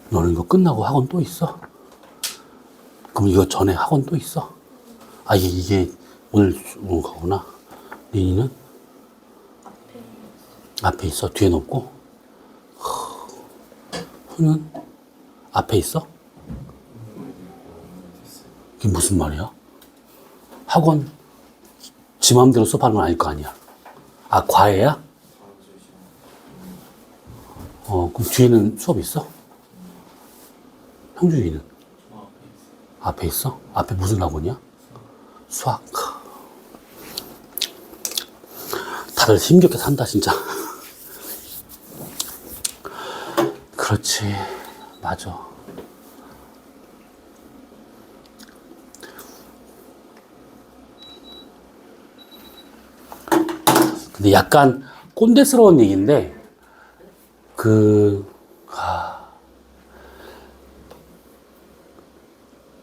너는 이거 끝나고 학원 또 있어? 그럼 이거 전에 학원 또 있어? 아, 이게 오늘 온 거구나. 니는? 앞에 있어? 뒤에는 없고? 후는? 앞에 있어? 이게 무슨 말이야? 학원 지 마음대로 수업하는 건 아닐 거 아니야. 아, 과외야? 그럼 뒤에는 수업 있어? 형준이는? 앞에 있어? 앞에 무슨 학원이야? 수학. 다들 힘겹게 산다, 진짜. 그렇지. 맞아. 근데 약간 꼰대스러운 얘기인데,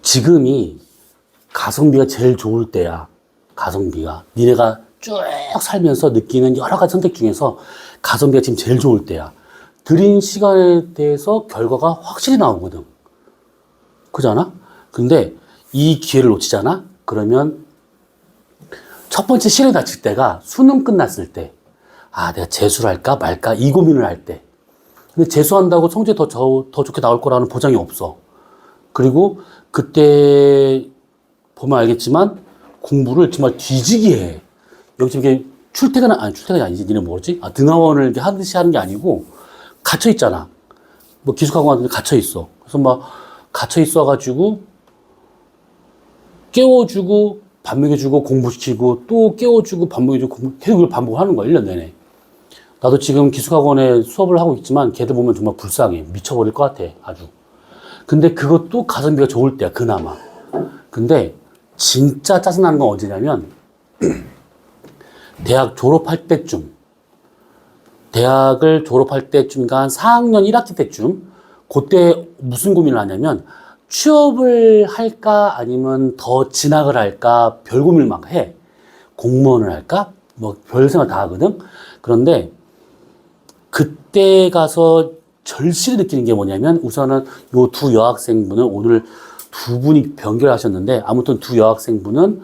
지금이 가성비가 제일 좋을 때야. 가성비가. 니네가 쭉 살면서 느끼는 여러 가지 선택 중에서 가성비가 지금 제일 좋을 때야. 들인 시간에 대해서 결과가 확실히 나오거든. 그잖아? 근데 이 기회를 놓치잖아? 그러면 첫 번째 실현이 닥칠 때가 수능 끝났을 때. 아, 내가 재수를 할까 말까 이 고민을 할 때. 근데 재수한다고 성적이 더 좋게 나올 거라는 보장이 없어. 그리고 그때 보면 알겠지만 공부를 정말 뒤지게 해. 여기 지금 이게 출퇴근이 아니지. 니네 뭐지? 아, 등하원을 이렇게 하듯이 하는 게 아니고 갇혀 있잖아. 뭐 기숙학원 같은 데 갇혀 있어. 그래서 막 갇혀 있어가지고 깨워주고 밥 먹여주고 공부시키고 또 깨워주고 밥 먹여주고 계속 이걸 반복하는 거야. 1년 내내. 나도 지금 기숙학원에 수업을 하고 있지만 걔들 보면 정말 불쌍해. 미쳐버릴 것 같아. 아주. 근데 그것도 가성비가 좋을 때야. 그나마. 근데 진짜 짜증나는 건 언제냐면 대학 졸업할 때쯤, 대학을 졸업할 때쯤인가 한 4학년 1학기 때쯤, 그때 무슨 고민을 하냐면 취업을 할까 아니면 더 진학을 할까 별 고민을 막 해. 공무원을 할까? 뭐 별 생각 다 하거든. 그런데 그때 가서 절실히 느끼는 게 뭐냐면 우선은 요 두 여학생분은 오늘 두 분이 변결하셨는데 아무튼 두 여학생분은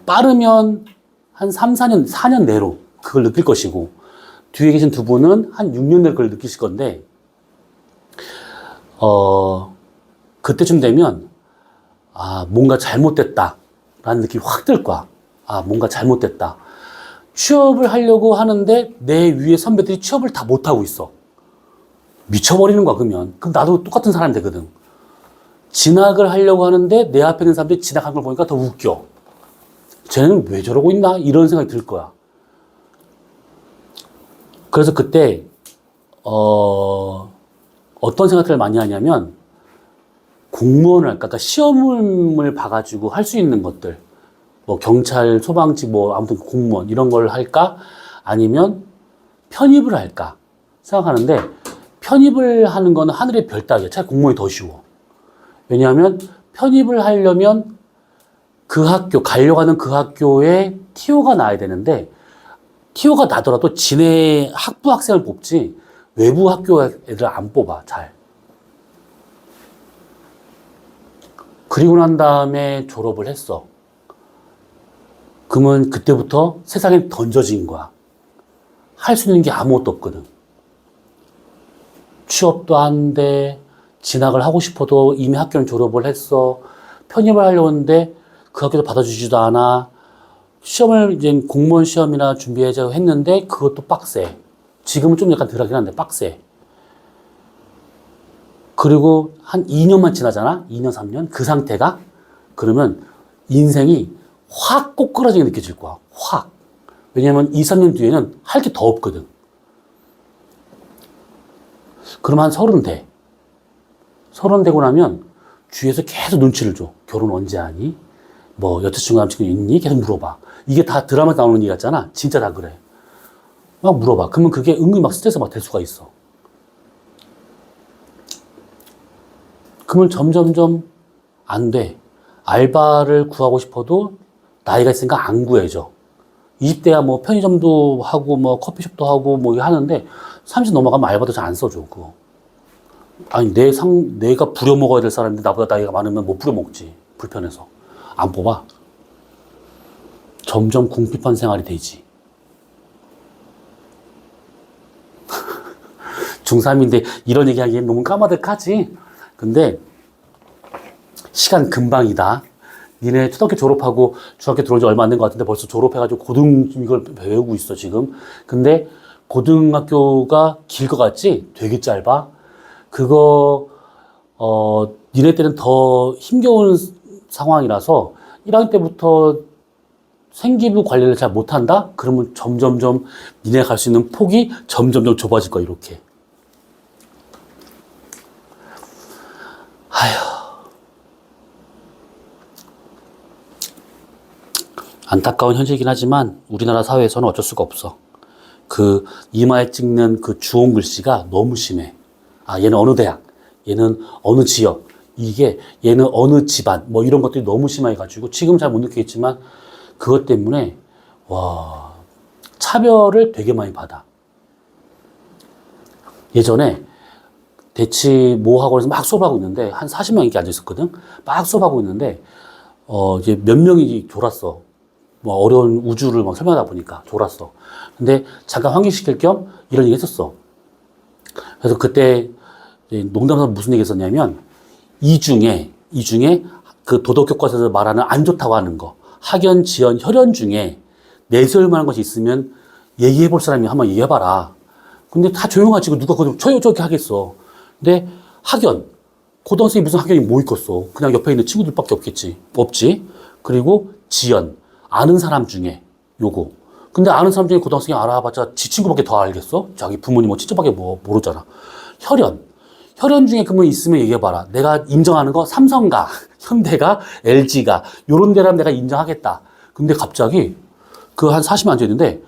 빠르면 한 3, 4년 내로 그걸 느낄 것이고 뒤에 계신 두 분은 한 6년 내로 그걸 느끼실 건데 그때쯤 되면 아, 뭔가 잘못됐다 라는 느낌이 확 들 거야. 아, 뭔가 잘못됐다. 취업을 하려고 하는데 내 위에 선배들이 취업을 다 못하고 있어. 미쳐버리는 거야, 그러면. 그럼 나도 똑같은 사람이 되거든. 진학을 하려고 하는데 내 앞에 있는 사람들이 진학한 걸 보니까 더 웃겨. 쟤는 왜 저러고 있나? 이런 생각이 들 거야. 그래서 그때, 어떤 생각들을 많이 하냐면, 공무원을 할까? 그러니까 시험을 봐가지고 할 수 있는 것들. 뭐, 경찰, 소방직, 뭐, 아무튼 공무원, 이런 걸 할까? 아니면 편입을 할까? 생각하는데, 편입을 하는 거는 하늘의 별 따기야. 차라리 공무원이 더 쉬워. 왜냐하면 편입을 하려면 그 학교, 가려고 하는 그 학교에 TO가 나야 되는데 TO가 나더라도 지네 학부 학생을 뽑지 외부 학교 애들 안 뽑아, 잘. 그리고 난 다음에 졸업을 했어. 그러면 그때부터 세상에 던져진 거야. 할 수 있는 게 아무것도 없거든. 취업도 안 돼. 진학을 하고 싶어도 이미 학교는 졸업을 했어. 편입을 하려고 했는데 그 학교도 받아주지도 않아. 시험을 이제 공무원 시험이나 준비해서 했는데 그것도 빡세. 지금은 좀 약간 덜하긴 한데 빡세. 그리고 한 2년만 지나잖아? 2년, 3년? 그 상태가? 그러면 인생이 확 꼬꾸라지게 느껴질 거야. 확. 왜냐면 2, 3년 뒤에는 할 게 더 없거든. 그럼 한 30 돼. 30 되고 나면 주위에서 계속 눈치를 줘. 결혼 언제 하니? 뭐 여자친구 남친구 있니? 계속 물어봐. 이게 다 드라마에 나오는 얘기 같잖아. 진짜 다 그래. 막 물어봐. 그러면 그게 은근히 막 스트레스 막 될 수가 있어. 그러면 점점점 안 돼. 알바를 구하고 싶어도 나이가 있으니까 안 구해져. 20대야 뭐 편의점도 하고 뭐 커피숍도 하고 뭐 이거 하는데 30 넘어가면 알바도 잘 안 써줘, 그거. 아니, 내가 부려먹어야 될 사람인데 나보다 나이가 많으면 못 부려먹지. 불편해서. 안 뽑아. 점점 궁핍한 생활이 되지. 중3인데 이런 얘기 하기엔 너무 까마득하지. 근데 시간 금방이다. 니네 초등학교 졸업하고 중학교 들어온 지 얼마 안 된 것 같은데 벌써 졸업해가지고 이걸 배우고 있어, 지금. 근데 고등학교가 길 것 같지? 되게 짧아. 그거, 니네 때는 더 힘겨운 상황이라서 1학년 때부터 생기부 관리를 잘 못한다? 그러면 점점점 니네가 갈 수 있는 폭이 점점점 좁아질 거야, 이렇게. 아휴. 안타까운 현실이긴 하지만 우리나라 사회에서는 어쩔 수가 없어. 그 이마에 찍는 그 주홍 글씨가 너무 심해. 아, 얘는 어느 대학, 얘는 어느 지역, 얘는 어느 집안, 뭐 이런 것들이 너무 심해가지고 지금 잘 못 느끼겠지만 그것 때문에 와, 차별을 되게 많이 받아. 예전에 대치 모 학원에서 막 수업하고 있는데 한 40명 이렇게 앉아 있었거든. 막 수업하고 있는데 이제 몇 명이 졸았어. 뭐 어려운 우주를 막 설명하다 보니까 졸았어. 근데 잠깐 환기시킬 겸 이런 얘기 했었어. 그래서 그때 농담삼아 무슨 얘기 했었냐면 이 중에 그 도덕교과서에서 말하는 안 좋다고 하는 거, 학연, 지연, 혈연 중에 내세울 만한 것이 있으면 얘기해 볼 사람이 한번 얘기해봐라. 근데 다 조용하지. 누가 저렇게 하겠어. 근데 학연, 고등학생이 무슨 학연이 뭐 있겠어. 그냥 옆에 있는 친구들밖에 없지. 그리고 지연, 아는 사람 중에 요거. 근데 아는 사람 중에 고등학생이 알아봤자 지 친구밖에 더 알겠어? 자기 부모님 뭐 친척밖에 모르잖아. 혈연 중에 그러면 있으면 얘기해봐라. 내가 인정하는 거 삼성가, 현대가, LG가 요런 데라면 내가 인정하겠다. 근데 갑자기 그 한 40명 앉아있는데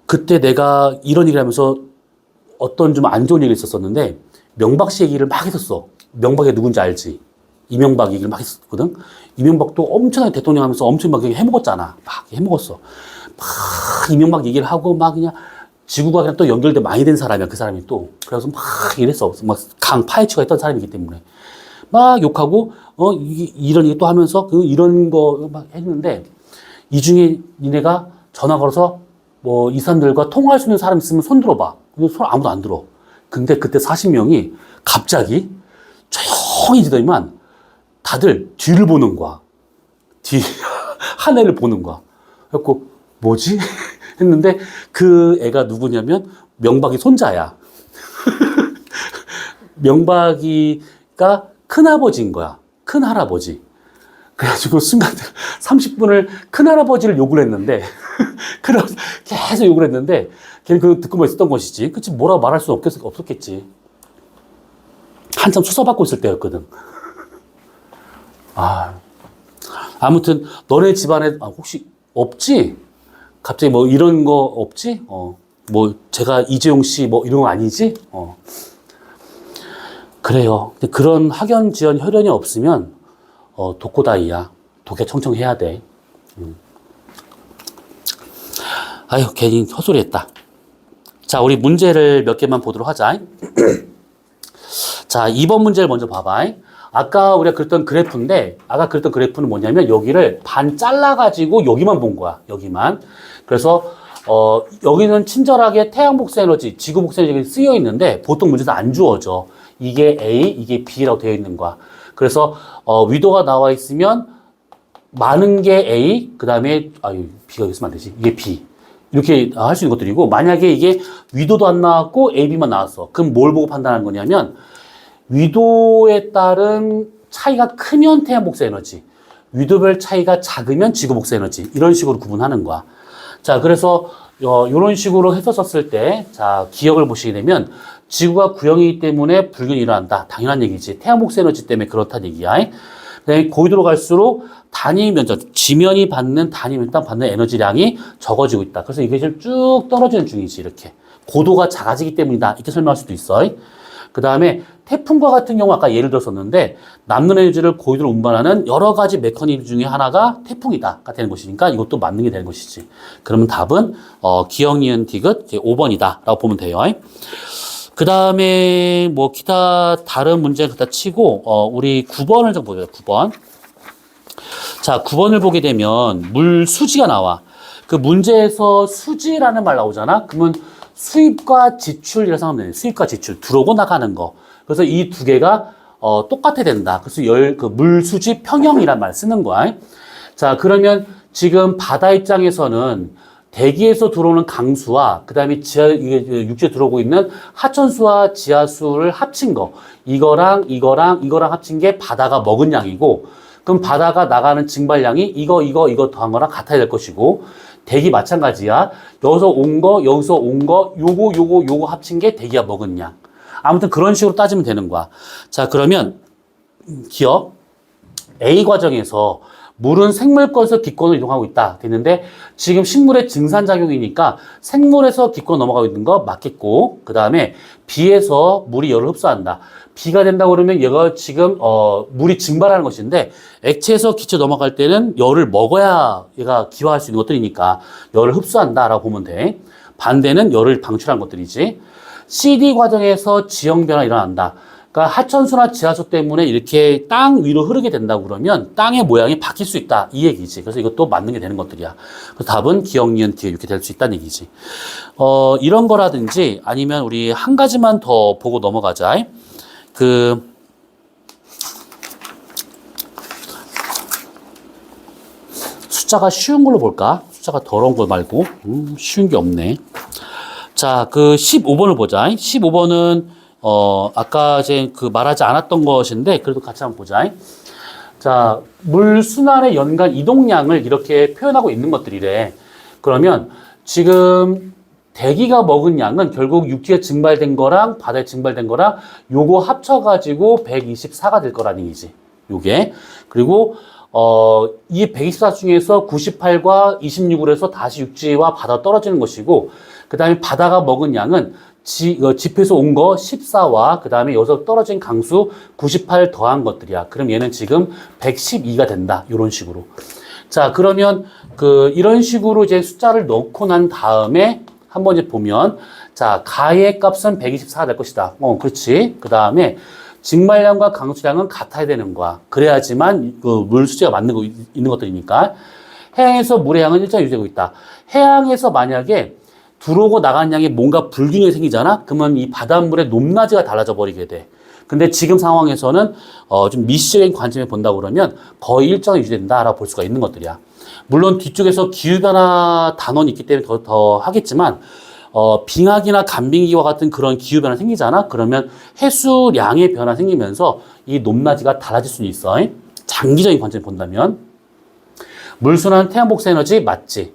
그때 내가 이런 얘기를 하면서 어떤 좀 안 좋은 얘기를 있었었는데 명박 씨 얘기를 막 했었어. 명박이 누군지 알지? 이명박 얘기를 막 했었거든. 이명박도 엄청나게 대통령 하면서 엄청 막 해먹었잖아. 막 해먹었어. 막 이명박 얘기를 하고 막 그냥 지구가 그냥 또 연결돼 많이 된 사람이야. 그 사람이 또. 그래서 막 이랬어. 막 파헤치가 했던 사람이기 때문에. 막 욕하고, 이런 얘기 또 하면서 이런 거 막 했는데 이 중에 니네가 전화 걸어서 뭐 이 사람들과 통화할 수 있는 사람 있으면 손 들어봐. 근데 손 아무도 안 들어. 근데 그때 40명이 갑자기 조용해지더니만 다들 뒤를 보는 거야. 하늘을 보는 거야. 그래갖고, 뭐지? 했는데 그 애가 누구냐면 명박이 손자야. 명박이가 큰아버지인 거야. 큰할아버지. 그래가지고 순간 30분을 큰할아버지를 욕을 했는데 계속 욕을 했는데 걔는 그거 듣고만 있었던 것이지. 그치, 뭐라고 말할 수 없었겠지. 한참 수사받고 있을 때였거든. 아무튼 너네 집안에 혹시 없지? 갑자기 뭐 이런 거 없지? 뭐 제가 이재용 씨 뭐 이런 거 아니지? 그래요. 근데 그런 학연, 지연, 혈연이 없으면 독고다이야. 독에 청청해야 돼. 아유, 괜히 헛소리 했다. 자, 우리 문제를 몇 개만 보도록 하자. 자, 2번 문제를 먼저 봐봐. 아까 우리가 그랬던 그래프인데, 아까 그랬던 그래프는 뭐냐면, 여기를 반 잘라가지고 여기만 본 거야. 여기만. 그래서, 여기는 친절하게 태양 복사 에너지, 지구 복사 에너지가 쓰여 있는데, 보통 문제에서 안 주어져. 이게 A, 이게 B라고 되어 있는 거야. 그래서, 위도가 나와 있으면, 많은 게 A, 그 다음에, B가 여기 있으면 안 되지. 이게 B. 이렇게 할 수 있는 것들이고, 만약에 이게 위도도 안 나왔고, A, B만 나왔어. 그럼 뭘 보고 판단하는 거냐면, 위도에 따른 차이가 크면 태양 복사 에너지, 위도별 차이가 작으면 지구 복사 에너지, 이런 식으로 구분하는 거야. 자, 그래서 이런 식으로 했었을 때, 자, 기억을 보시게 되면 지구가 구형이기 때문에 불균이 일어난다. 당연한 얘기지. 태양 복사 에너지 때문에 그렇다는 얘기야. 그다음에 고위도로 갈수록 단위 면적, 지면이 받는 단위 면적 받는 에너지량이 적어지고 있다. 그래서 이게 쭉 떨어지는 중이지. 이렇게 고도가 작아지기 때문이다. 이렇게 설명할 수도 있어. 그 다음에 태풍과 같은 경우 아까 예를 들었었는데 남는 에너지를 고유로 운반하는 여러 가지 메커니즘 중에 하나가 태풍이다가 되는 것이니까 이것도 맞는 게 되는 것이지. 그러면 답은 기억, 니은, 디귿 5번이다 라고 보면 돼요. 그 다음에 뭐 기타 다른 문제 갖다 치고 우리 9번을 좀 보죠. 9번. 자, 9번을 보게 되면 물수지가 나와. 그 문제에서 수지라는 말 나오잖아. 그러면 수입과 지출이라고 생각하면 돼. 수입과 지출, 들어오고 나가는 거. 그래서 이 두 개가 똑같아야 된다. 그래서 그 물수지 평형이란 말 쓰는 거야. 자, 그러면 지금 바다 입장에서는 대기에서 들어오는 강수와 그다음에 육지에 들어오고 있는 하천수와 지하수를 합친 거. 이거랑 합친 게 바다가 먹은 양이고, 그럼 바다가 나가는 증발량이 이거 더한 거랑 같아야 될 것이고, 대기 마찬가지야. 여기서 온 거, 여기서 온 거, 요거 합친 게 대기가 먹은 양. 아무튼 그런 식으로 따지면 되는 거야. 자, 그러면 기억. A 과정에서 물은 생물권에서 기권으로 이동하고 있다. 됐는데 지금 식물의 증산작용이니까 생물에서 기권 넘어가고 있는 거 맞겠고, 그 다음에 B에서 물이 열을 흡수한다. B가 된다고 그러면 얘가 지금 물이 증발하는 것인데 액체에서 기체 넘어갈 때는 열을 먹어야 얘가 기화할 수 있는 것들이니까 열을 흡수한다라고 보면 돼. 반대는 열을 방출하는 것들이지. CD 과정에서 지형 변화 일어난다. 그러니까 하천수나 지하수 때문에 이렇게 땅 위로 흐르게 된다고 그러면 땅의 모양이 바뀔 수 있다. 이 얘기지. 그래서 이것도 맞는 게 되는 것들이야. 그래서 답은 기억, 니은, 디귿 이렇게 될 수 있다는 얘기지. 이런 거라든지 아니면 우리 한 가지만 더 보고 넘어가자. 숫자가 쉬운 걸로 볼까? 숫자가 더러운 거 말고. 쉬운 게 없네. 자, 15번을 보자. 15번은 아까 이제 말하지 않았던 것인데, 그래도 같이 한번 보자. 자, 물 순환의 연간 이동량을 이렇게 표현하고 있는 것들이래. 그러면 지금 대기가 먹은 양은 결국 육지에 증발된 거랑 바다에 증발된 거랑 요거 합쳐가지고 124가 될 거라는 얘기지. 요게. 그리고 이 124 중에서 98과 26으로 해서 다시 육지와 바다 떨어지는 것이고, 그 다음에 바다가 먹은 양은 집에서 온 거 14와 그 다음에 여기서 떨어진 강수 98 더한 것들이야. 그럼 얘는 지금 112가 된다. 이런 식으로. 자, 그러면 이런 식으로 이제 숫자를 넣고 난 다음에 한번 이제 보면, 자, 가의 값은 124가 될 것이다. 그렇지. 그 다음에 증발량과 강수량은 같아야 되는 거야. 그래야지만 물 수지가 맞는 거 있는 것들이니까. 해양에서 물의 양은 일정히 유지되고 있다. 해양에서 만약에 들어오고 나간 양이 뭔가 불균형이 생기잖아? 그러면 이 바닷물의 높낮이가 달라져 버리게 돼. 근데 지금 상황에서는 좀 미시적인 관점에 본다고 그러면 거의 일정이 유지된다라고 볼 수가 있는 것들이야. 물론 뒤쪽에서 기후변화 단원이 있기 때문에 더 하겠지만, 빙하기나 간빙기와 같은 그런 기후변화 생기잖아? 그러면 해수량의 변화 생기면서 이 높낮이가 달라질 수는 있어. 장기적인 관점에 본다면. 물순환 태양복사 에너지 맞지?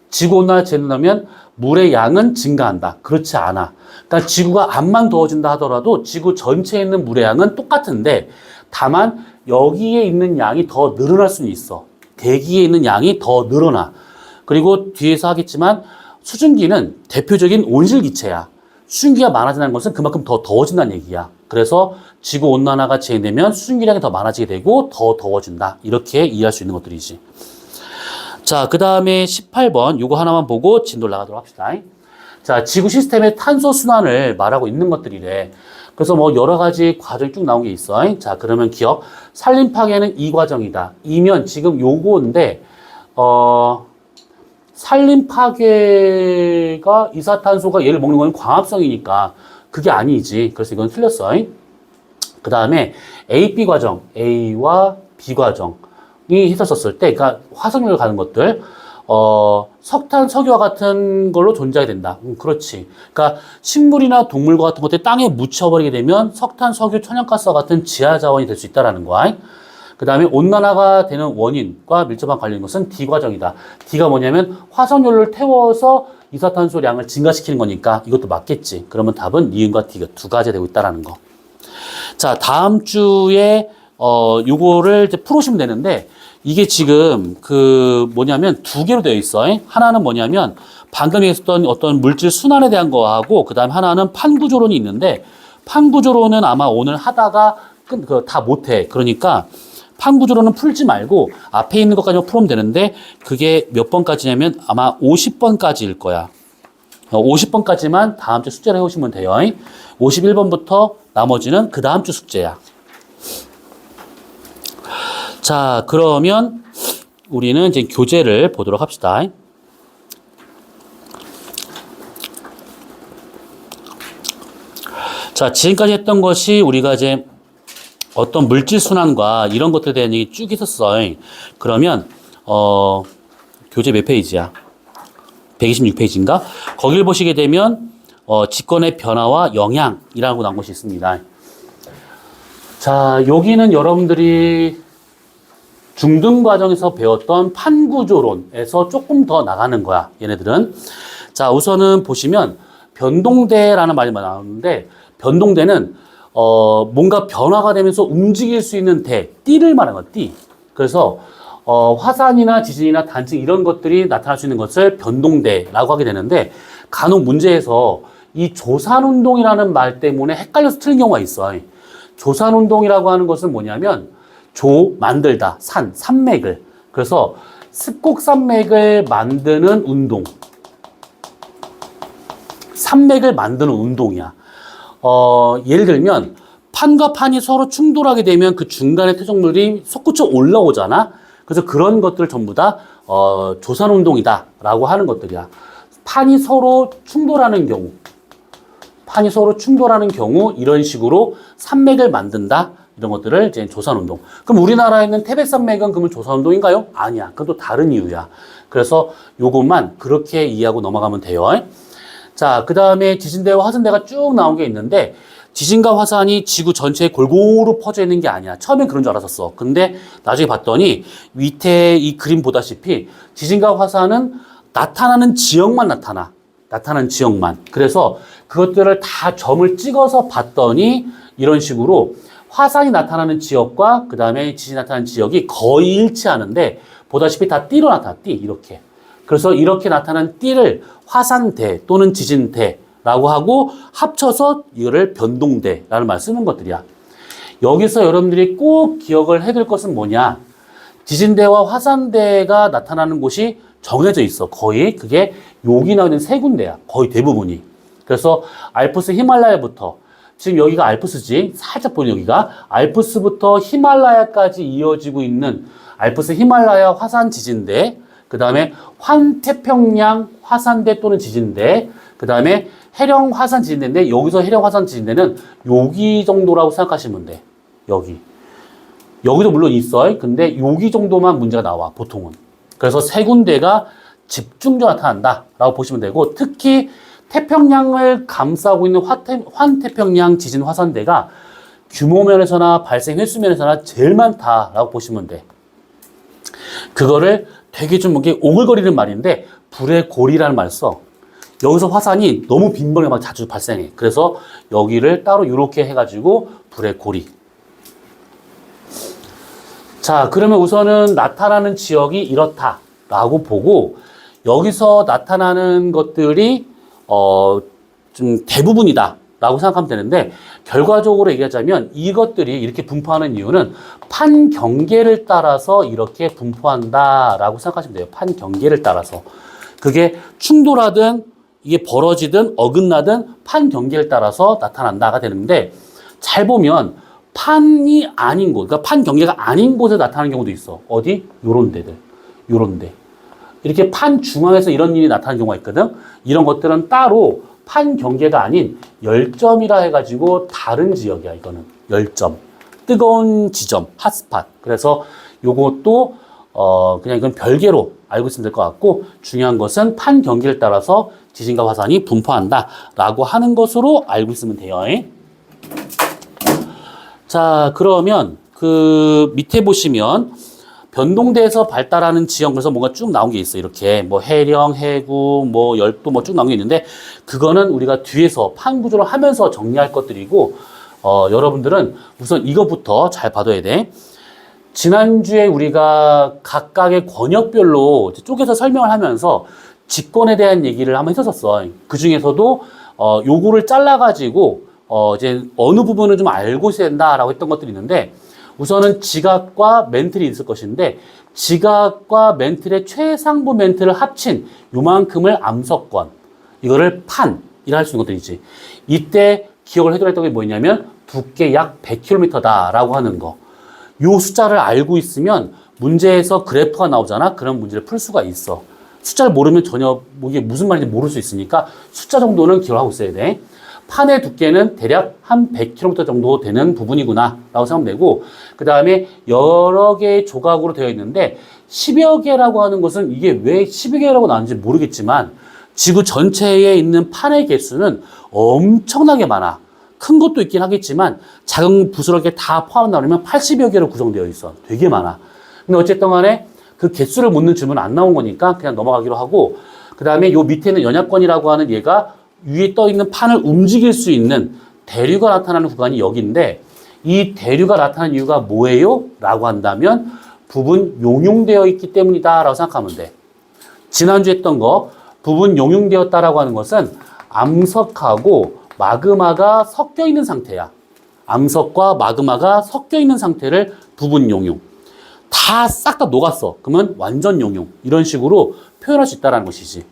지구온난화 재는하면 물의 양은 증가한다. 그렇지 않아. 그러니까 지구가 암만 더워진다 하더라도 지구 전체에 있는 물의 양은 똑같은데, 다만 여기에 있는 양이 더 늘어날 수는 있어. 대기에 있는 양이 더 늘어나. 그리고 뒤에서 하겠지만 수증기는 대표적인 온실기체야. 수증기가 많아진다는 것은 그만큼 더 더워진다는 얘기야. 그래서 지구온난화가 진행되면 수증기량이 더 많아지게 되고 더 더워진다. 이렇게 이해할 수 있는 것들이지. 자, 그 다음에 18번 요거 하나만 보고 진도를 나가도록 합시다. 자, 지구 시스템의 탄소 순환을 말하고 있는 것들이래. 그래서 뭐 여러 가지 과정이 쭉 나온 게 있어. 자, 그러면 기억. 산림 파괴는 이 과정이다. 이면 지금 요거인데, 산림 파괴가 이산탄소가 얘를 먹는 건 광합성이니까 그게 아니지. 그래서 이건 틀렸어. 그 다음에 A, B 과정, A와 B 과정이 했었을 때, 그러니까 화석연료 가는 것들, 석탄, 석유와 같은 걸로 존재하게 된다. 그렇지. 그러니까 식물이나 동물과 같은 것들이 땅에 묻혀버리게 되면 석탄, 석유, 천연가스와 같은 지하 자원이 될 수 있다는 거야. 그 다음에 온난화가 되는 원인과 밀접한 관련인 것은 D 과정이다. D가 뭐냐면 화석연료를 태워서 이산탄소량을 증가시키는 거니까 이것도 맞겠지. 그러면 답은 니은과 D가 두 가지가 되고 있다는 거. 자, 다음 주에 요거를 이제 풀어오시면 되는데, 이게 지금 뭐냐면 두 개로 되어 있어. 하나는 뭐냐면 방금 얘기했던 어떤 물질 순환에 대한 거하고, 그 다음에 하나는 판구조론이 있는데, 판 구조로는 아마 오늘 하다가 다 못해. 그러니까 판 구조로는 풀지 말고 앞에 있는 것까지만 풀면 되는데 그게 몇 번까지냐면 아마 50번까지일 거야. 50번까지만 다음 주 숙제를 해오시면 돼요. 51번부터 나머지는 그 다음 주 숙제야. 자, 그러면 우리는 이제 교재를 보도록 합시다. 자, 지금까지 했던 것이 우리가 이제 어떤 물질 순환과 이런 것들에 대한 얘기 쭉 있었어. 그러면 교재 몇 페이지야? 126페이지인가? 거길 보시게 되면 직권의 변화와 영향이라고 나온 것이 있습니다. 자, 여기는 여러분들이 중등 과정에서 배웠던 판구조론에서 조금 더 나가는 거야, 얘네들은. 자, 우선은 보시면 변동대라는 말이 나오는데, 변동대는 뭔가 변화가 되면서 움직일 수 있는 띠를 말하는 거야, 띠. 그래서 화산이나 지진이나 단층 이런 것들이 나타날 수 있는 것을 변동대라고 하게 되는데, 간혹 문제에서 이 조산운동이라는 말 때문에 헷갈려서 틀린 경우가 있어. 조산운동이라고 하는 것은 뭐냐면 만들다, 산맥을. 그래서 습곡산맥을 만드는 운동. 산맥을 만드는 운동이야. 예를 들면 판과 판이 서로 충돌하게 되면 그 중간에 퇴적물이 솟구쳐 올라오잖아. 그래서 그런 것들 전부 다 조산운동이다 라고 하는 것들이야. 판이 서로 충돌하는 경우 이런 식으로 산맥을 만든다. 이런 것들을 이제 조산운동. 그럼 우리나라에 있는 태백산맥은 그러면 조산운동인가요? 아니야. 그건 또 다른 이유야. 그래서 요것만 그렇게 이해하고 넘어가면 돼요. 자, 그 다음에 지진대와 화산대가 쭉 나온 게 있는데, 지진과 화산이 지구 전체에 골고루 퍼져 있는 게 아니야. 처음엔 그런 줄 알았었어. 근데 나중에 봤더니 밑에 이 그림 보다시피 지진과 화산은 나타나는 지역만 나타나는 지역만. 그래서 그것들을 다 점을 찍어서 봤더니 이런 식으로 화산이 나타나는 지역과 그 다음에 지진이 나타나는 지역이 거의 일치하는데, 보다시피 다 띠로 나타나, 띠, 이렇게. 그래서 이렇게 나타난 띠를 화산대 또는 지진대라고 하고 합쳐서 이거를 변동대라는 말을 쓰는 것들이야. 여기서 여러분들이 꼭 기억을 해둘 것은 뭐냐? 지진대와 화산대가 나타나는 곳이 정해져 있어. 거의 그게 여기 나오는 세 군데야. 거의 대부분이. 그래서 알프스 히말라야부터, 지금 여기가 알프스지, 살짝 보이는 여기가 알프스부터 히말라야까지 이어지고 있는 알프스 히말라야 화산 지진대, 그 다음에 환태평양 화산대 또는 지진대, 그 다음에 해령 화산 지진대인데, 여기서 해령 화산 지진대는 여기 정도라고 생각하시면 돼. 여기도 물론 있어. 근데 여기 정도만 문제가 나와, 보통은. 그래서 세 군데가 집중적으로 나타난다 라고 보시면 되고, 특히 태평양을 감싸고 있는 환태평양 지진 화산대가 규모 면에서나 발생 횟수 면에서나 제일 많다라고 보시면 돼. 그거를 되게 좀 이렇게 오글거리는 말인데 불의 고리라는 말을 써. 여기서 화산이 너무 빈번하게 막 자주 발생해. 그래서 여기를 따로 이렇게 해가지고 불의 고리. 자, 그러면 우선은 나타나는 지역이 이렇다라고 보고, 여기서 나타나는 것들이 좀 대부분이다 라고 생각하면 되는데, 결과적으로 얘기하자면 이것들이 이렇게 분포하는 이유는 판 경계를 따라서 이렇게 분포한다 라고 생각하시면 돼요. 판 경계를 따라서. 그게 충돌하든 이게 벌어지든 어긋나든 판 경계를 따라서 나타난다가 되는데, 잘 보면 판이 아닌 곳, 그러니까 판 경계가 아닌 곳에 나타나는 경우도 있어. 어디? 요런 데들. 요런 데. 이렇게 판 중앙에서 이런 일이 나타나는 경우가 있거든. 이런 것들은 따로 판 경계가 아닌 열점이라 해가지고 다른 지역이야. 이거는 열점, 뜨거운 지점, 핫스팟. 그래서 요것도 그냥 이건 별개로 알고 있으면 될 것 같고, 중요한 것은 판 경계를 따라서 지진과 화산이 분포한다 라고 하는 것으로 알고 있으면 돼요. 자, 그러면 그 밑에 보시면 변동대에서 발달하는 지형, 그래서 뭔가 쭉 나온 게 있어. 이렇게 뭐 해령, 해구, 뭐 열도 뭐 쭉 나온 게 있는데, 그거는 우리가 뒤에서 판 구조를 하면서 정리할 것들이고, 여러분들은 우선 이것부터 잘 봐둬야 돼. 지난주에 우리가 각각의 권역별로 쪼개서 설명을 하면서 직권에 대한 얘기를 한번 했었어. 그 중에서도 요거를 잘라가지고 이제 어느 부분을 좀 알고 있어야 된다라고 했던 것들이 있는데, 우선은 지각과 멘틀이 있을 것인데, 지각과 멘틀의 최상부 멘틀을 합친 요만큼을 암석권, 이거를 판이라 할 수 있는 것들이지. 이때 기억을 해둬야 했던 게 뭐냐면 두께 약 100km다라고 하는 거. 요 숫자를 알고 있으면 문제에서 그래프가 나오잖아. 그런 문제를 풀 수가 있어. 숫자를 모르면 전혀 이게 무슨 말인지 모를 수 있으니까 숫자 정도는 기억하고 있어야 돼. 판의 두께는 대략 한 100km 정도 되는 부분이구나 라고 생각하면 되고, 그 다음에 여러 개의 조각으로 되어 있는데 10여 개라고 하는 것은 이게 왜 10여 개라고 나왔는지 모르겠지만 지구 전체에 있는 판의 개수는 엄청나게 많아. 큰 것도 있긴 하겠지만 작은 부스러기 다 포함하면 80여 개로 구성되어 있어. 되게 많아. 근데 어쨌든 간에 그 개수를 묻는 질문은 안 나온 거니까 그냥 넘어가기로 하고, 그 다음에 요 밑에는 연약권이라고 하는 얘가 위에 떠 있는 판을 움직일 수 있는 대류가 나타나는 구간이 여기인데, 이 대류가 나타나는 이유가 뭐예요? 라고 한다면 부분 용융되어 있기 때문이다 라고 생각하면 돼. 지난주에 했던 거 부분 용융되었다라고 하는 것은 암석하고 마그마가 섞여 있는 상태야. 암석과 마그마가 섞여 있는 상태를 부분 용융. 다 싹 다 녹았어. 그러면 완전 용융. 이런 식으로 표현할 수 있다는 것이지.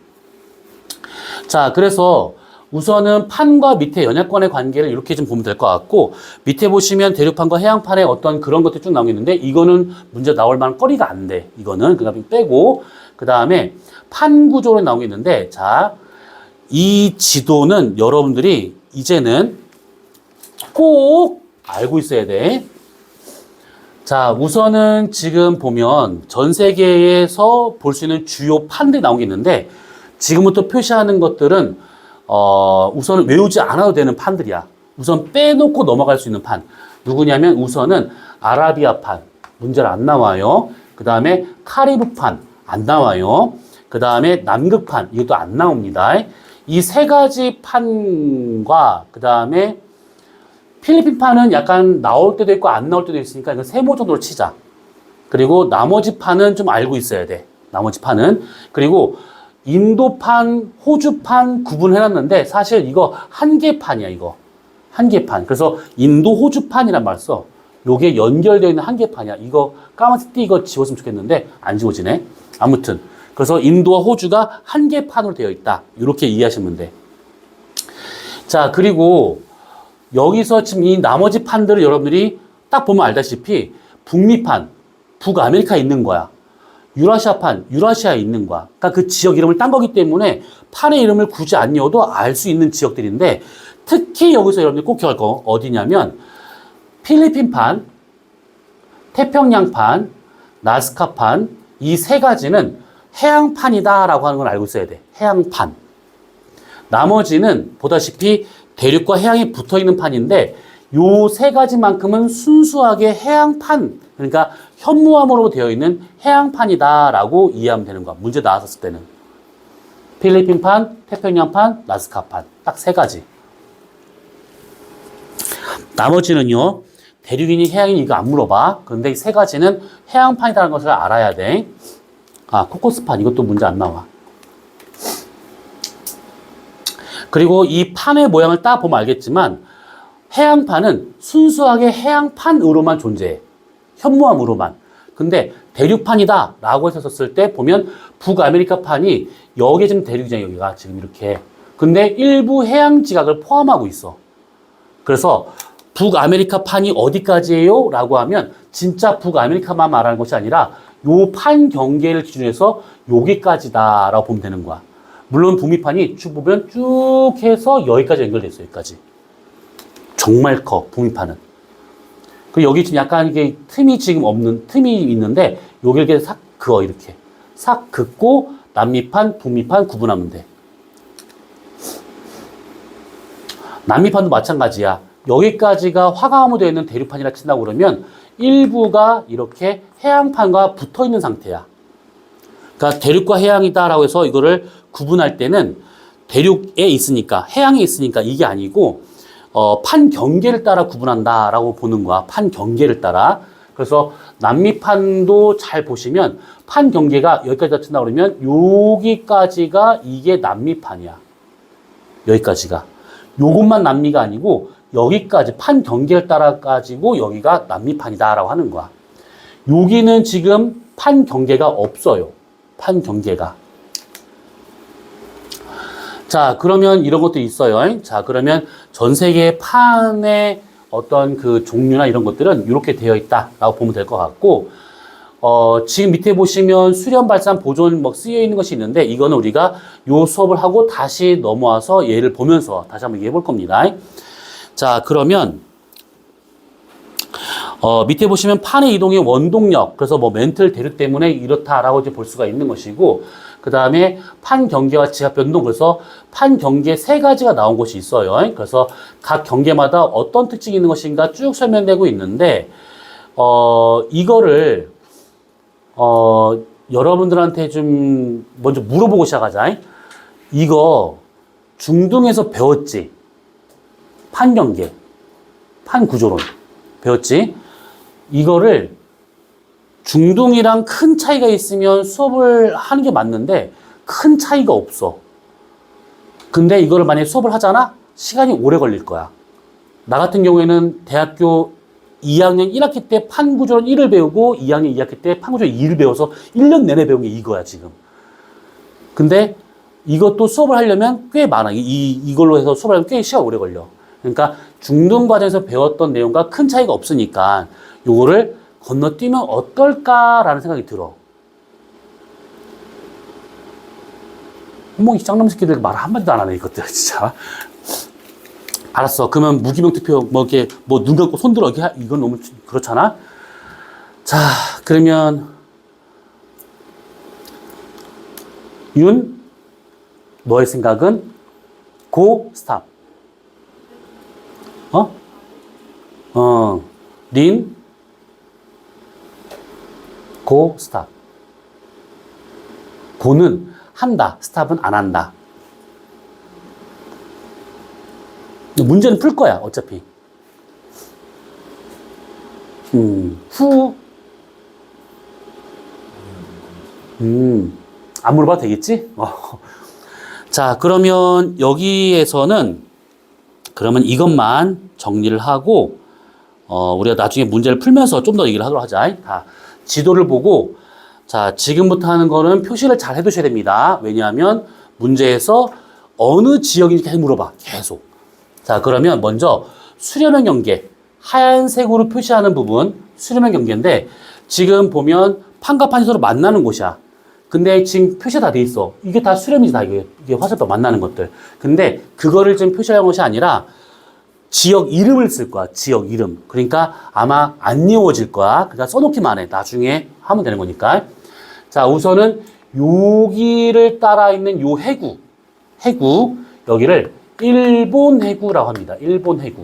자, 그래서 우선은 판과 밑에 연약권의 관계를 이렇게 좀 보면 될 것 같고, 밑에 보시면 대륙판과 해양판의 어떤 그런 것들이 쭉 나오겠는데, 이거는 문제 나올 만한 거리가 안 돼. 이거는 그냥 빼고, 그 다음에 판 구조로 나오겠는데, 자, 이 지도는 여러분들이 이제는 꼭 알고 있어야 돼. 자, 우선은 지금 보면 전 세계에서 볼 수 있는 주요 판들이 나오겠는데, 지금부터 표시하는 것들은 우선은 외우지 않아도 되는 판들이야. 우선 빼놓고 넘어갈 수 있는 판. 누구냐면 우선은 아라비아판. 문제를 안 나와요. 그 다음에 카리브판. 안 나와요. 그 다음에 남극판. 이것도 안 나옵니다. 이 세 가지 판과 그 다음에 필리핀판은 약간 나올 때도 있고 안 나올 때도 있으니까 이거 세모 정도로 치자. 그리고 나머지 판은 좀 알고 있어야 돼. 나머지 판은. 그리고 인도판, 호주판 구분해놨는데 사실 이거 한 개 판이야, 이거. 한 개 판. 그래서 인도, 호주판이란 말 써. 요게 연결되어 있는 한 개 판이야. 이거 까만색 띠 이거 지웠으면 좋겠는데 안 지워지네. 아무튼. 그래서 인도와 호주가 한 개 판으로 되어 있다. 이렇게 이해하시면 돼. 자, 그리고 여기서 지금 이 나머지 판들을 여러분들이 딱 보면 알다시피 북미판, 북아메리카에 있는 거야. 유라시아판, 유라시아에 있는 거야. 그러니까 그 지역 이름을 딴 거기 때문에 판의 이름을 굳이 안 외워도 알 수 있는 지역들인데, 특히 여기서 여러분들이 꼭 기억할 거 어디냐면 필리핀판, 태평양판, 나스카판, 이 세 가지는 해양판이다라고 하는 걸 알고 있어야 돼. 해양판. 나머지는 보다시피 대륙과 해양이 붙어 있는 판인데, 요 세 가지만큼은 순수하게 해양판, 그러니까 현무암으로 되어 있는 해양판이다라고 이해하면 되는 거야. 문제 나왔었을 때는. 필리핀판, 태평양판, 나스카판. 딱 세 가지. 나머지는요, 대륙이니 해양이니 이거 안 물어봐. 그런데 이 세 가지는 해양판이라는 것을 알아야 돼. 아, 코코스판. 이것도 문제 안 나와. 그리고 이 판의 모양을 딱 보면 알겠지만, 해양판은 순수하게 해양판으로만 존재해. 현무암으로만. 근데 대륙판이다 라고 했었을 때 보면 북아메리카판이 여기에 지금 대륙이잖아요. 여기가 지금 이렇게. 근데 일부 해양 지각을 포함하고 있어. 그래서 북아메리카판이 어디까지예요? 라고 하면 진짜 북아메리카만 말하는 것이 아니라 요 판 경계를 기준으로 해서 여기까지다 라고 보면 되는 거야. 물론 북미판이 쭉 보면 쭉 해서 여기까지 연결돼 있어. 여기까지. 정말 커, 북미판은. 그 여기 지금 약간 이게 틈이 지금 없는, 틈이 있는데, 여기를 이렇게 싹 그어, 이렇게. 싹 긋고, 남미판, 북미판 구분하면 돼. 남미판도 마찬가지야. 여기까지가 화강암으로 되어 있는 대륙판이라 친다고 그러면, 일부가 이렇게 해양판과 붙어 있는 상태야. 그러니까 대륙과 해양이다라고 해서 이거를 구분할 때는 대륙에 있으니까, 해양에 있으니까 이게 아니고, 판 경계를 따라 구분한다라고 보는 거야. 판 경계를 따라. 그래서 남미판도 잘 보시면 판 경계가 여기까지 친다 그러면 여기까지가 이게 남미판이야. 여기까지가. 요것만 남미가 아니고 여기까지 판 경계를 따라 가지고 여기가 남미판이다라고 하는 거야. 여기는 지금 판 경계가 없어요. 판 경계가. 자, 그러면 이런 것도 있어요. 자, 그러면 전 세계 판의 어떤 그 종류나 이런 것들은 이렇게 되어 있다라고 보면 될 것 같고, 지금 밑에 보시면 수렴, 발산, 보존 뭐 쓰여 있는 것이 있는데, 이거는 우리가 요 수업을 하고 다시 넘어와서 얘를 보면서 다시 한번 얘기해 볼 겁니다. 자, 그러면, 밑에 보시면 판의 이동의 원동력, 그래서 뭐 멘틀 대류 때문에 이렇다라고 이제 볼 수가 있는 것이고, 그 다음에 판 경계와 지압 변동, 그래서 판 경계 세 가지가 나온 것이 있어요. 그래서 각 경계마다 어떤 특징이 있는 것인가 쭉 설명되고 있는데, 이거를, 여러분들한테 좀 먼저 물어보고 시작하자. 이거 중등에서 배웠지? 판 경계, 판 구조론 배웠지? 이거를 중등이랑 큰 차이가 있으면 수업을 하는 게 맞는데 큰 차이가 없어. 근데 이거를 만약에 수업을 하잖아? 시간이 오래 걸릴 거야. 나 같은 경우에는 대학교 2학년 1학기 때 판구조론 1을 배우고 2학년 2학기 때 판구조론 2를 배워서 1년 내내 배운 게 이거야 지금. 근데 이것도 수업을 하려면 꽤 많아. 이걸로 해서 수업을 하면 꽤 시간 오래 걸려. 그러니까 중등 과정에서 배웠던 내용과 큰 차이가 없으니까 요거를 건너뛰면 어떨까라는 생각이 들어. 뭐 이 짱놈 새끼들 말 한마디도 안 하네 이것들 진짜. 알았어. 그러면 무기명 투표 뭐 이렇게 뭐 눈 감고 손 들어 이건 너무 그렇잖아. 자, 그러면 윤 너의 생각은 고 스탑. 린 고 스탑. 고는 한다. 스탑은 안 한다. 문제는 풀 거야, 어차피. 후. 안 물어봐도 되겠지? 자, 그러면 여기에서는 그러면 이것만 정리를 하고, 우리가 나중에 문제를 풀면서 좀 더 얘기를 하도록 하자. 다 지도를 보고, 자, 지금부터 하는 거는 표시를 잘 해두셔야 됩니다. 왜냐하면 문제에서 어느 지역인지 계속 물어봐. 계속. 자, 그러면 먼저 수렴형 경계. 하얀색으로 표시하는 부분, 수렴형 경계인데, 지금 보면 판과 판이 서로 만나는 곳이야. 근데 지금 표시가 다 돼 있어. 이게 다 수렴이지, 다 이게 화살표 만나는 것들. 근데 그거를 지금 표시하는 것이 아니라 지역 이름을 쓸 거야. 지역 이름. 그러니까 아마 안 외워질 거야. 그러니까 써놓기만 해. 나중에 하면 되는 거니까. 자, 우선은 여기를 따라 있는 요 해구. 여기를 일본 해구라고 합니다. 일본 해구.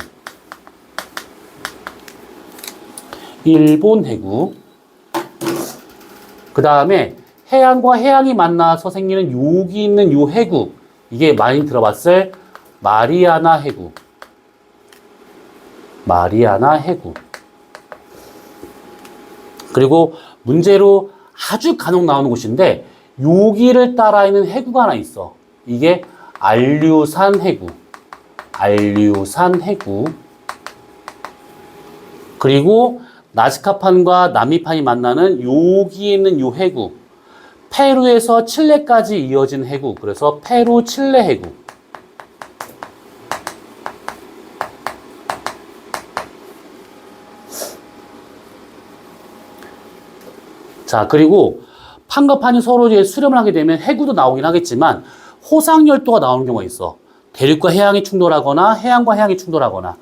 그 다음에 해안과 해양이 만나서 생기는 여기 있는 요 해구. 이게 많이 들어봤을 마리아나 해구. 그리고 문제로 아주 간혹 나오는 곳인데 여기를 따라 있는 해구가 하나 있어. 이게 알류산 해구. 그리고 나스카판과 남미판이 만나는 여기 있는 요 해구. 페루에서 칠레까지 이어진 해구. 그래서 페루 칠레 해구. 자, 그리고 판과 판이 서로 이제 수렴을 하게 되면 해구도 나오긴 하겠지만 호상열도가 나오는 경우가 있어. 대륙과 해양이 충돌하거나 해양과 해양이 충돌하거나.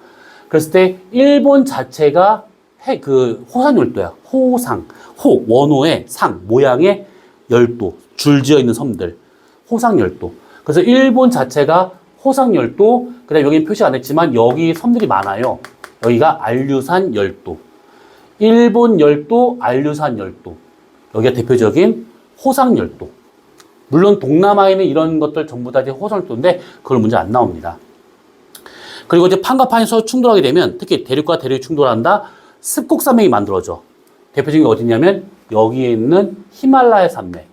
그랬을 때 일본 자체가 호상열도야. 원호의 상, 모양의 열도, 줄지어 있는 섬들. 호상열도. 그래서 일본 자체가 호상열도, 그 다음에 여기는 표시 안 했지만 여기 섬들이 많아요. 여기가 알류산 열도. 일본 열도, 알류산 열도. 여기가 대표적인 호상열도. 물론 동남아에는 이런 것들 전부 다 이제 호상열도인데 그걸 문제 안 나옵니다. 그리고 이제 판과 판이 서로 충돌하게 되면 특히 대륙과 대륙이 충돌한다. 습곡산맥이 만들어져. 대표적인 게 어디냐면 여기에 있는 히말라야 산맥.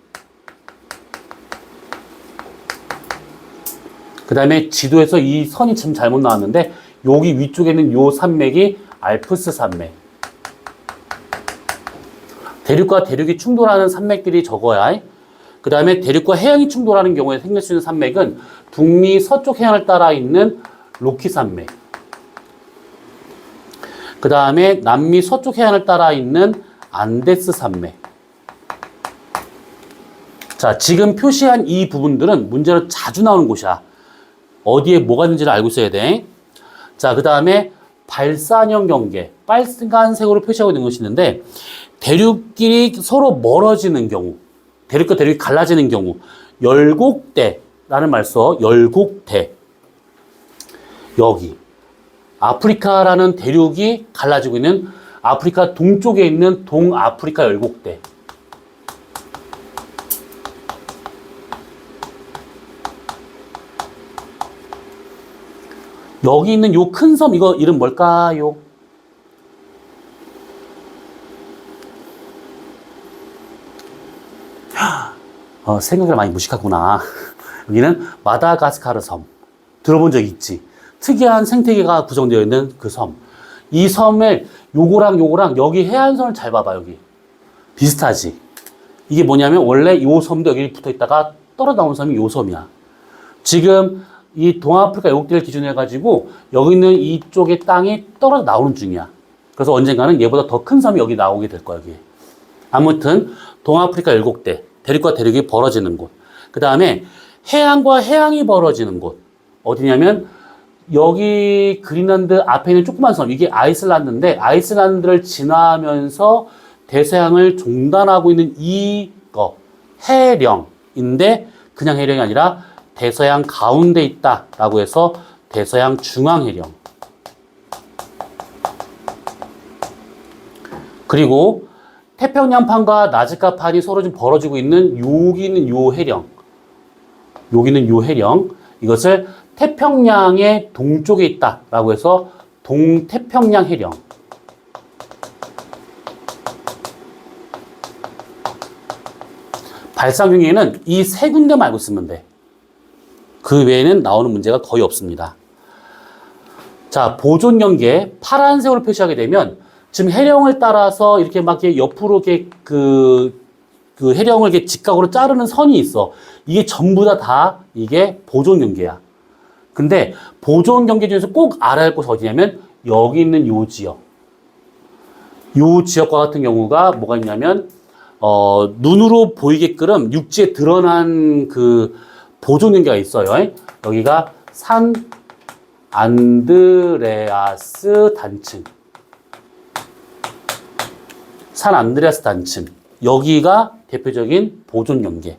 그 다음에 지도에서 이 선이 참 잘못 나왔는데 여기 위쪽에 있는 요 산맥이 알프스 산맥. 대륙과 대륙이 충돌하는 산맥들이 저거야. 그 다음에 대륙과 해양이 충돌하는 경우에 생길 수 있는 산맥은 북미 서쪽 해안을 따라 있는 로키 산맥. 그 다음에 남미 서쪽 해안을 따라 있는 안데스 산맥. 자, 지금 표시한 이 부분들은 문제로 자주 나오는 곳이야. 어디에 뭐가 있는지를 알고 있어야 돼. 자, 그 다음에 발산형 경계, 빨간색으로 표시하고 있는 것이 있는데, 대륙끼리 서로 멀어지는 경우, 대륙과 대륙이 갈라지는 경우, 열곡대라는 말 써. 열곡대. 여기 아프리카라는 대륙이 갈라지고 있는 아프리카 동쪽에 있는 동아프리카 열곡대. 여기 있는 요 큰 섬, 이거 이름 뭘까요? 생각을 많이 무식하구나. 여기는 마다가스카르 섬. 들어본 적 있지? 특이한 생태계가 구성되어 있는 그 섬. 이 섬을 요거랑 여기 해안선을 잘 봐봐, 여기. 비슷하지? 이게 뭐냐면 원래 요 섬도 여기 붙어 있다가 떨어 나온 섬이 요 섬이야. 지금 이 동아프리카 열곡대를 기준으로 해가지고 여기 있는 이쪽의 땅이 떨어져 나오는 중이야. 그래서 언젠가는 얘보다 더 큰 섬이 여기 나오게 될 거야, 여기. 아무튼 동아프리카 열곡대, 대륙과 대륙이 벌어지는 곳. 그 다음에 해양과 해양이 벌어지는 곳. 어디냐면 여기 그린란드 앞에 있는 조그만 섬, 이게 아이슬란드인데 아이슬란드를 지나면서 대서양을 종단하고 있는 이거 해령인데 그냥 해령이 아니라 대서양 가운데 있다라고 해서 대서양 중앙해령. 그리고 태평양판과 나즈카판이 서로 좀 벌어지고 있는 여기는 요 해령. 여기는 요 해령. 이것을 태평양의 동쪽에 있다라고 해서 동태평양 해령. 발상 경계에는 이 세 군데만 알고 있으면 돼. 그 외에는 나오는 문제가 거의 없습니다. 자, 보존 경계 파란색으로 표시하게 되면 지금 해령을 따라서 이렇게 막 옆으로 이렇게 그 해령을 이렇게 직각으로 자르는 선이 있어. 이게 전부 다 이게 보존 경계야. 근데 보존 경계 중에서 꼭 알아야 할 곳이 어디냐면 여기 있는 요 지역. 요 지역과 같은 경우가 뭐가 있냐면 눈으로 보이게끔 육지에 드러난 그 보존 경계가 있어요. 여기가 산 안드레아스 단층. 산 안드레아스 단층. 여기가 대표적인 보존 경계.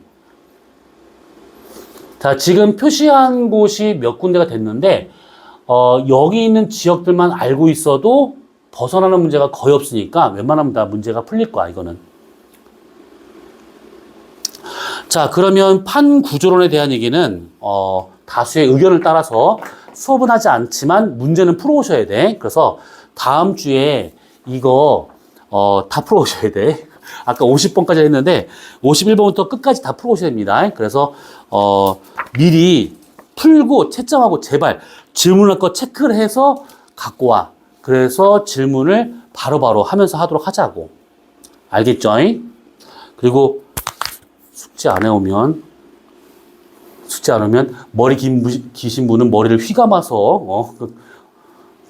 자, 지금 표시한 곳이 몇 군데가 됐는데, 여기 있는 지역들만 알고 있어도 벗어나는 문제가 거의 없으니까 웬만하면 다 문제가 풀릴 거야, 이거는. 자, 그러면 판 구조론에 대한 얘기는, 다수의 의견을 따라서 수업은 하지 않지만 문제는 풀어오셔야 돼. 그래서 다음 주에 이거, 다 풀어오셔야 돼. 아까 50번까지 했는데 51번부터 끝까지 다 풀어오셔야 됩니다. 그래서 미리 풀고 채점하고 제발 질문할 거 체크를 해서 갖고 와. 그래서 질문을 바로바로 하면서 하도록 하자고. 알겠죠? 그리고 숙제 안 해오면 머리 기신 분은 머리를 휘감아서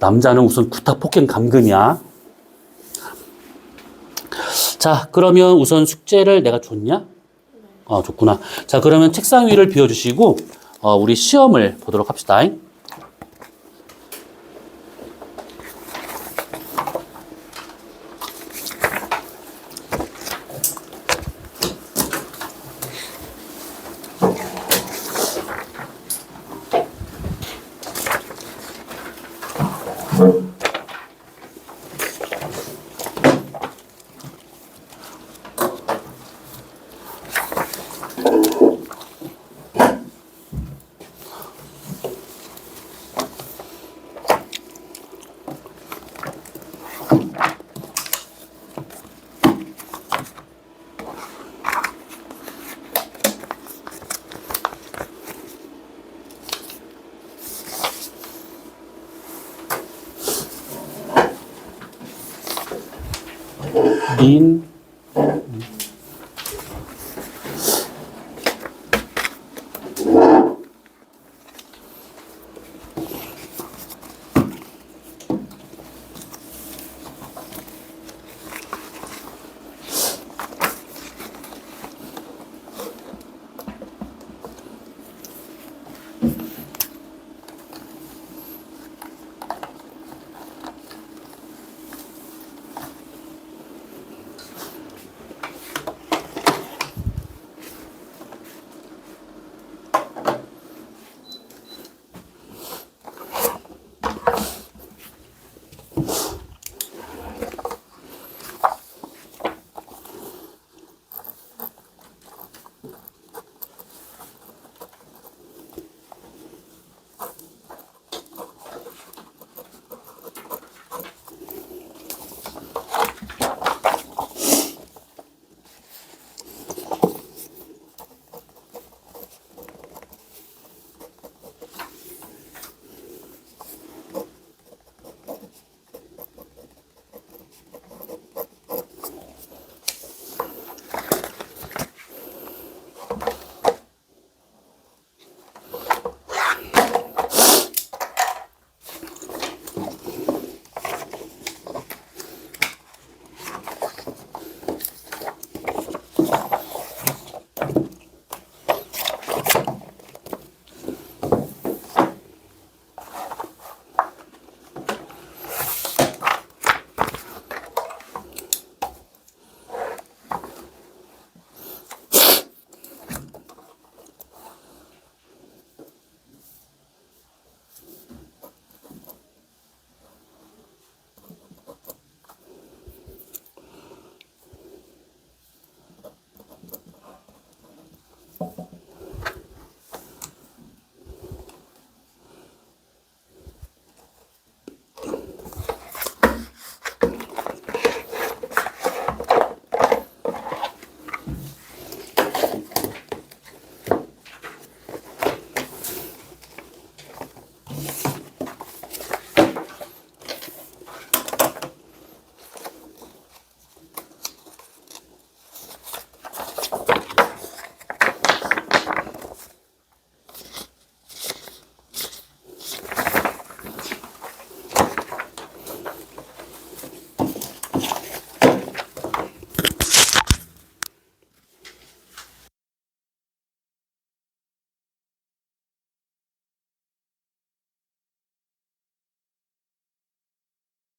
남자는 우선 구타 폭행 감금이야. 자, 그러면 우선 숙제를 내가 줬냐? 줬구나. 자, 그러면 책상 위를 비워주시고, 우리 시험을 보도록 합시다. 빈,